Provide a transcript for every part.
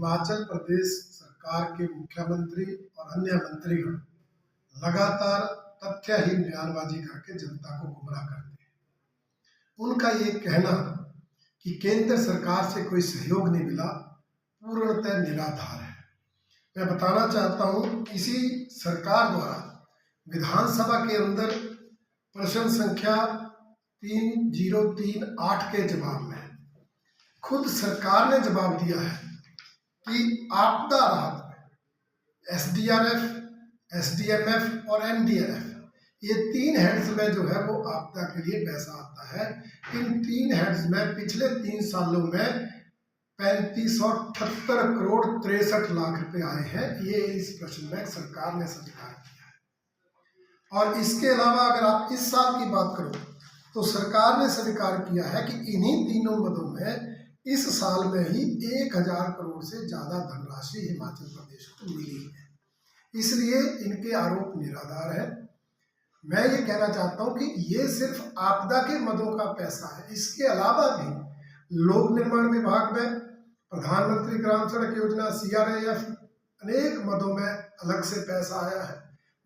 हिमाचल प्रदेश सरकार के मुख्यमंत्री और अन्य मंत्रीगण लगातार तथ्यहीन बयानबाजी करके जनता को गुमराह करते हैं। उनका ये कहना कि केंद्र सरकार से कोई सहयोग नहीं मिला पूर्णतः निराधार है। मैं बताना चाहता हूँ, इसी सरकार द्वारा विधानसभा के अंदर प्रश्न संख्या 3038 के जवाब में खुद सरकार ने जवाब दिया है कि आपदा राहत में एसडीआरएफ, एसडीएमएफ और एनडीआरएफ ये 3 हेड्स में जो है वो आपदा के लिए पैसा आता है। इन 3 हेड्स में पिछले 3 सालों में 3578 करोड़ 63 लाख रुपए आए हैं। ये इस प्रश्न में सरकार ने स्वीकार किया है। और इसके अलावा अगर आप इस साल की बात करो तो सरकार ने स्वीकार किया है कि इन्हीं तीनों मदों में इस साल में ही 1000 करोड़ से ज्यादा धनराशि हिमाचल प्रदेश को मिली है। इसलिए इनके आरोप निराधार है। मैं ये कहना चाहता हूं कि ये सिर्फ आपदा के मदों का पैसा है। इसके अलावा भी लोक निर्माण विभाग में प्रधानमंत्री ग्राम सड़क योजना, सीआरएएफ, अनेक मदों में अलग से पैसा आया है।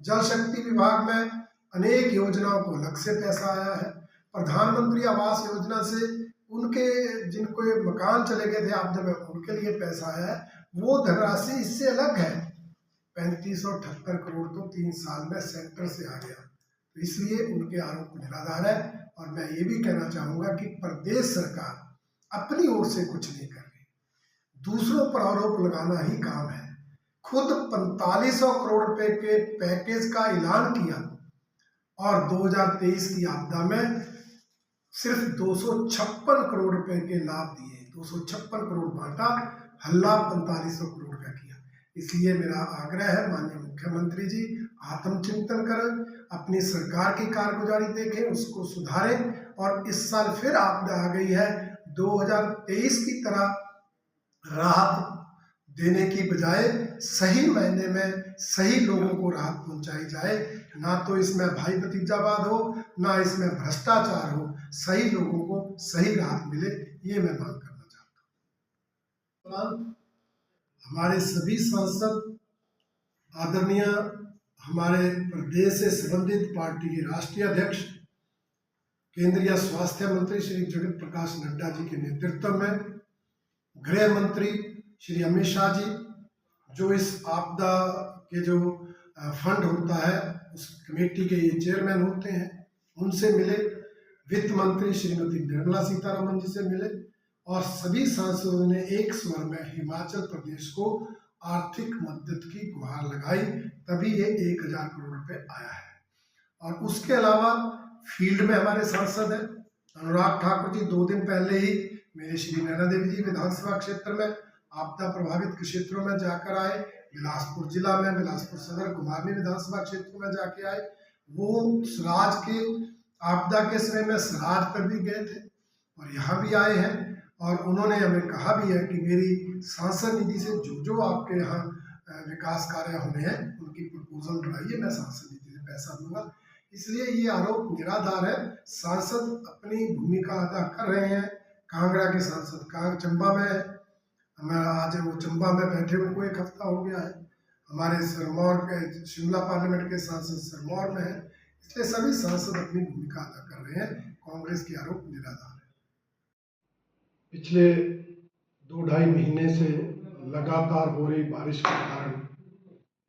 जल शक्ति विभाग में अनेक योजनाओं को अलग से पैसा आया है। प्रधानमंत्री आवास योजना से उनके जिनको मकान चले गए थे आपदा में उनके लिए पैसा आया है। वो धनराशि इससे अलग है। 3578 करोड़ तो 3 साल में सेंटर से आ गया। तो इसलिए उनके आरोप निराधार है। और मैं ये भी कहना चाहूंगा कि प्रदेश सरकार अपनी ओर से कुछ नहीं कर रही, दूसरों पर आरोप लगाना ही काम है। खुद 4500 करोड़ रुपए के पैकेज का ऐलान किया और 2023 की आपदा में सिर्फ 256 करोड़ रुपए के लाभ दिए। 256 करोड़ बांटा, हल्ला 4500 करोड़ का किया। इसलिए मेरा आग्रह है, माननीय मुख्यमंत्री जी आत्मचिंतन करें, अपनी सरकार की कारगुजारी देखें, उसको सुधारें। और इस साल फिर आपदा आ गई है, 2023 की तरह राहत देने की बजाय सही मायने में सही लोगों को राहत पहुंचाई जाए। ना तो इसमें भाई भतीजावाद हो, ना इसमें भ्रष्टाचार हो। सही लोगों को सही राहत मिले, ये मैं मांग करना चाहता हूँ। हमारे सभी सांसद, आदरणीय हमारे प्रदेश से संबंधित पार्टी के राष्ट्रीय अध्यक्ष, केंद्रीय स्वास्थ्य मंत्री श्री जगत प्रकाश नड्डा जी के नेतृत्व में, गृह मंत्री श्री अमित शाह जी, जो इस आपदा के जो फंड होता है उस कमेटी के ये चेयरमैन होते हैं, उनसे मिले। वित्त मंत्री श्रीमती निर्मला सीतारमन जी से मिले और सभी सांसदों ने एक स्वर में हिमाचल प्रदेश को आर्थिक मदद की गुहार लगाई, तभी ये 1000 करोड़ रुपए आया है। और उसके अलावा फील्ड में हमारे सांसद हैं अनुराग ठाकुर जी, 2 दिन पहले ही मेरे श्री नैना देवी जी विधानसभा क्षेत्र में आपदा प्रभावित क्षेत्रों में जाकर आए। बिलासपुर जिला में बिलासपुर सदर कुमारनी विधानसभा क्षेत्र में जाके आए। वो सराज के आपदा के समय में सराज पर भी गए थे और यहाँ भी आए हैं। और उन्होंने हमें कहा भी है कि मेरी सांसद निधि से जो आपके यहाँ विकास कार्य होने हैं उनकी प्रपोजल बढ़ाइए, मैं सांसद निधि से पैसा दूंगा। इसलिए ये आरोप निराधार है। सांसद अपनी भूमिका अदा कर रहे हैं। कांगड़ा के सांसद चंबा में है, हमारा आज वो चंबा में बैठे हुए को 1 हफ्ता हो गया है। हमारे सिरमौर के शिमला पार्लियामेंट के सांसद सिरमौर में है। इसलिए सभी सांसद अपनी भूमिका अदा कर रहे हैं। कांग्रेस के आरोप निराधार है। पिछले 2-2.5 महीने से लगातार हो रही बारिश के कारण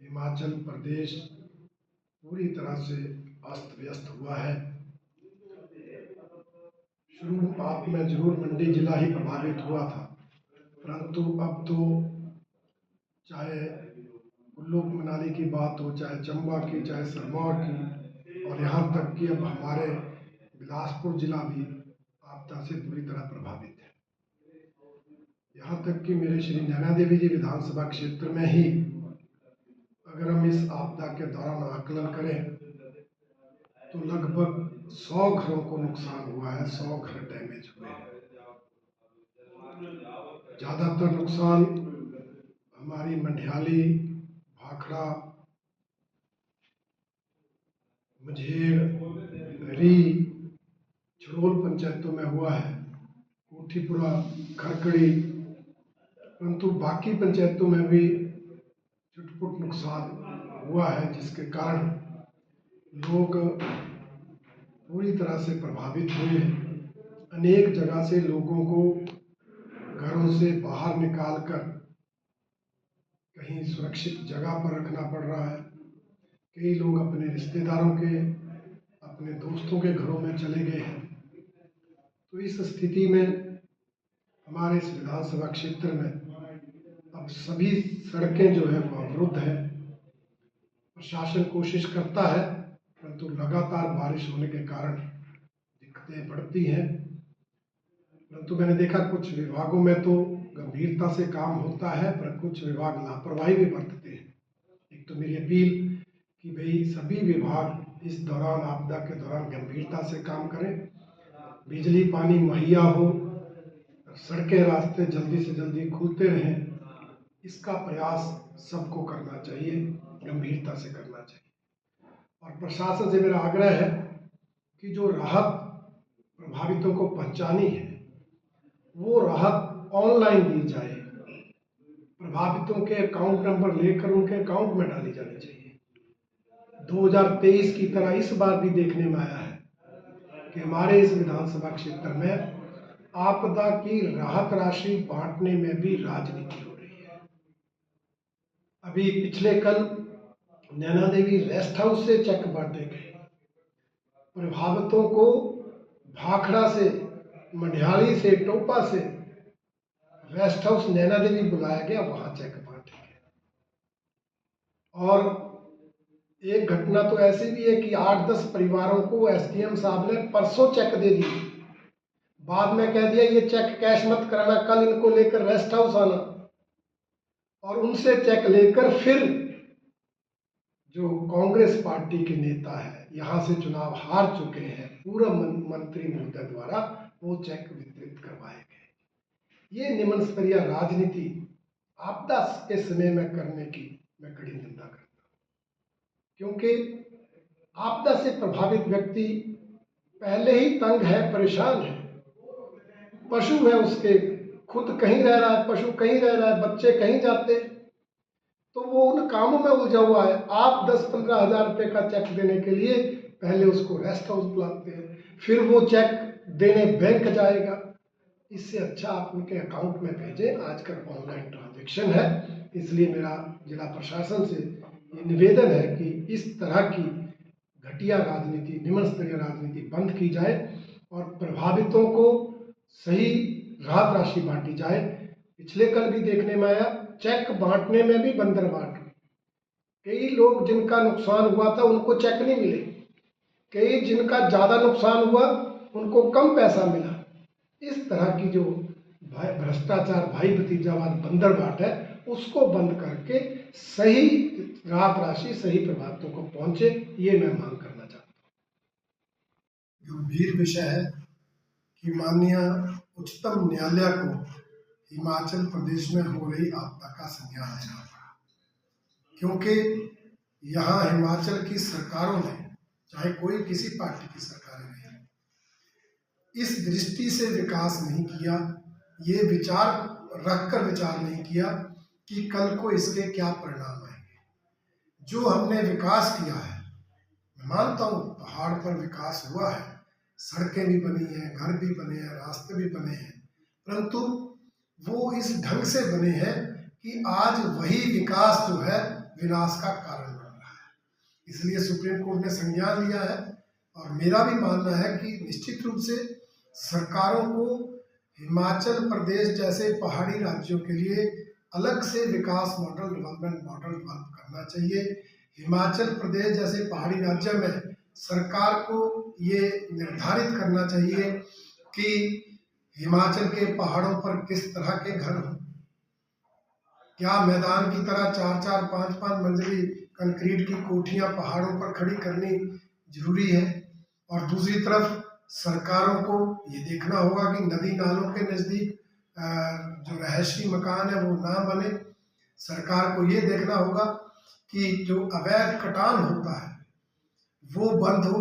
हिमाचल प्रदेश पूरी तरह से अस्त व्यस्त हुआ है। शुरुआत में जरूर मंडी जिला ही प्रभावित हुआ था, परंतु अब तो चाहे कुल्लू मनाली की बात हो, चाहे चंबा की, चाहे सिरमौर की, और यहाँ तक कि अब हमारे बिलासपुर जिला भी आपदा से बुरी तरह प्रभावित है। यहाँ तक कि मेरे श्री नैना देवी जी विधानसभा क्षेत्र में ही अगर हम इस आपदा के दौरान आकलन करें तो लगभग 100 घरों को नुकसान हुआ है। 100 घर डैमेज हुए हैं। ज्यादातर नुकसान हमारी मंडियाली, भाखड़ा, मझेर, री, छड़ोल पंचायतों में हुआ है। कोठीपुरा, खरकड़ी, परंतु बाकी पंचायतों में भी छुटपुट नुकसान हुआ है, जिसके कारण लोग पूरी तरह से प्रभावित हुए हैं। अनेक जगह से लोगों को घरों से बाहर निकालकर कहीं सुरक्षित जगह पर रखना पड़ रहा है। कई लोग अपने रिश्तेदारों के, अपने दोस्तों के घरों में चले गए हैं। तो इस स्थिति में हमारे इस विधानसभा क्षेत्र में अब सभी सड़कें जो है वो अवरुद्ध है। प्रशासन कोशिश करता है, परंतु लगातार बारिश होने के कारण दिक्कतें बढ़ती हैं। परंतु मैंने देखा कुछ विभागों में तो गंभीरता से काम होता है, पर कुछ विभाग लापरवाही भी बरतते हैं। एक तो मेरी अपील कि भाई सभी विभाग इस दौरान, आपदा के दौरान, गंभीरता से काम करें, बिजली पानी मुहैया हो, सड़कें रास्ते जल्दी से जल्दी खुलते रहें, इसका प्रयास सबको करना चाहिए, गंभीरता से करना चाहिए। और प्रशासन से मेरा आग्रह है कि जो राहत प्रभावितों को पहुंचानी है वो राहत ऑनलाइन दी जाए, प्रभावितों के अकाउंट नंबर लेकर उनके अकाउंट में डाली जानी चाहिए। 2023 की तरह इस बार भी देखने में आया है कि हमारे इस विधानसभा क्षेत्र में आपदा की राहत राशि बांटने में भी राजनीति हो रही है। अभी पिछले कल नैना देवी रेस्ट हाउस से चेक बांटे गए। प्रभावितों को भाखड़ा से, मंडियाली से, टोपा से रेस्ट हाउस नैना देवी बुलाया गया, वहां चेक बांटे गए। और एक घटना तो ऐसी भी है कि 8-10 परिवारों को एसडीएम साहब ने परसों चेक दे दिए, बाद में कह दिया ये चेक कैश मत कराना, कल इनको लेकर रेस्ट हाउस आना। और उनसे चेक लेकर फिर जो कांग्रेस पार्टी के नेता है, यहाँ से चुनाव हार चुके हैं, पूर्व मंत्री महोदय द्वारा वो चेक वितरित करवाए गए। ये निम्न स्तरीय राजनीति आपदा के समय में करने की मैं कड़ी निंदा करता हूँ, क्योंकि आपदा से प्रभावित व्यक्ति पहले ही तंग है, परेशान है। पशु है उसके, खुद कहीं रह रहा है, पशु कहीं रह रहा है, बच्चे कहीं जाते हैं, तो वो उन कामों में उलझा हुआ है। आप 10-15 हजार रुपये का चेक देने के लिए पहले उसको रेस्ट हाउस बुलाते हैं, फिर वो चेक देने बैंक जाएगा। इससे अच्छा आप उनके अकाउंट में भेजें। आजकल ऑनलाइन ट्रांजैक्शन है, इसलिए मेरा जिला प्रशासन से ये निवेदन है कि इस तरह की घटिया राजनीति, निम्न स्तरीय राजनीति बंद की जाए और प्रभावितों को सही राहत राशि बांटी जाए। पिछले कल भी देखने में आया, चेक बांटने में भी बंदरबाट। कई लोग जिनका नुकसान हुआ था उनको चेक नहीं मिले, कई जिनका ज्यादा नुकसान हुआ उनको कम पैसा मिला। इस तरह की जो भ्रष्टाचार, भाई भतीजावाद, बंदरबाट है, उसको बंद करके सही राहत राशि सही प्रभावितों को पहुंचे, ये मैं मांग करना चाहता हूँ। गंभीर विषय है कि माननीय उच्चतम न्यायालय को हिमाचल प्रदेश में हो रही आपदा का संज्ञान लेना पड़ा, क्योंकि यहाँ हिमाचल की सरकारों ने, चाहे कोई किसी पार्टी की सरकारें नहीं, इस दृष्टि से विकास नहीं किया, ये विचार रखकर विचार नहीं किया कि कल को इसके क्या परिणाम आएंगे। जो हमने विकास किया है, मैं मानता हूँ पहाड़ पर विकास हुआ है, सड़कें भी बनी हैं, घर भी बने हैं, रास्ते भी बने हैं, परंतु वो इस ढंग से बने हैं कि आज वही विकास जो है विनाश का कारण बन रहा है। इसलिए सुप्रीम कोर्ट ने संज्ञान लिया है और मेरा भी मानना है कि निश्चित रूप से सरकारों को हिमाचल प्रदेश जैसे पहाड़ी राज्यों के लिए अलग से विकास मॉडल, डेवलपमेंट मॉडल डेवलप करना चाहिए। हिमाचल प्रदेश जैसे पहाड़ी राज्य में सरकार को ये निर्धारित करना चाहिए कि हिमाचल के पहाड़ों पर किस तरह के घर हों। क्या मैदान की तरह 4-4, 5-5 मंजिली कंक्रीट की कोठियां पहाड़ों पर खड़ी करनी जरूरी है? और दूसरी तरफ सरकारों को ये देखना होगा कि नदी नालों के नज़दीक जो रहायशी मकान है वो ना बने। सरकार को ये देखना होगा कि जो अवैध कटान होता है वो बंद हो,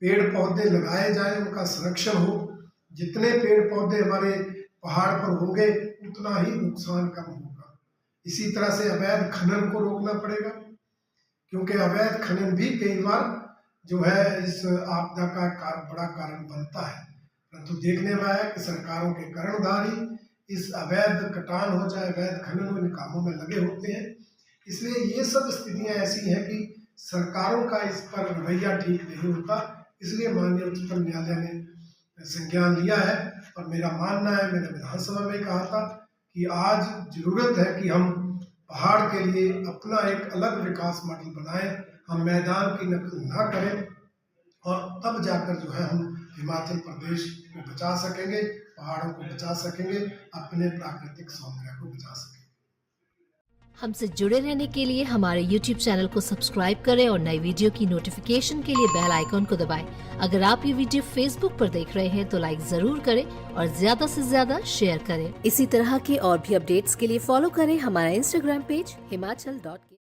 पेड़ पौधे लगाए जाए, उनका संरक्षण हो। जितने पेड़ पौधे हमारे पहाड़ पर होंगे उतना ही नुकसान कम होगा। इसी तरह से अवैध खनन को रोकना पड़ेगा, क्योंकि अवैध खनन भी कई बार जो है इस आपदा का बड़ा कारण बनता है। परंतु देखने में आया कि सरकारों के कर्णधारी इस अवैध कटान हो चाहे अवैध खनन हो, इन कामों में लगे होते हैं। इसलिए ये सब स्थितियां ऐसी हैं कि सरकारों का इस पर रवैया ठीक नहीं होता। इसलिए माननीय उच्चतम न्यायालय ने संज्ञान लिया है और मेरा मानना है, मैंने विधानसभा में कहा था कि आज जरूरत है कि हम पहाड़ के लिए अपना एक अलग विकास मॉडल बनाएं, हम मैदान की नकल ना करें और तब जाकर जो है हम हिमाचल प्रदेश को बचा सकेंगे, पहाड़ों को बचा सकेंगे, अपने प्राकृतिक सौंदर्य को बचा सकेंगे। हमसे जुड़े रहने के लिए हमारे YouTube चैनल को सब्सक्राइब करें और नई वीडियो की नोटिफिकेशन के लिए बेल आइकॉन को दबाएं। अगर आप ये वीडियो Facebook पर देख रहे हैं तो लाइक जरूर करें और ज्यादा से ज्यादा शेयर करें। इसी तरह के और भी अपडेट्स के लिए फॉलो करें हमारा Instagram पेज himachal.ke।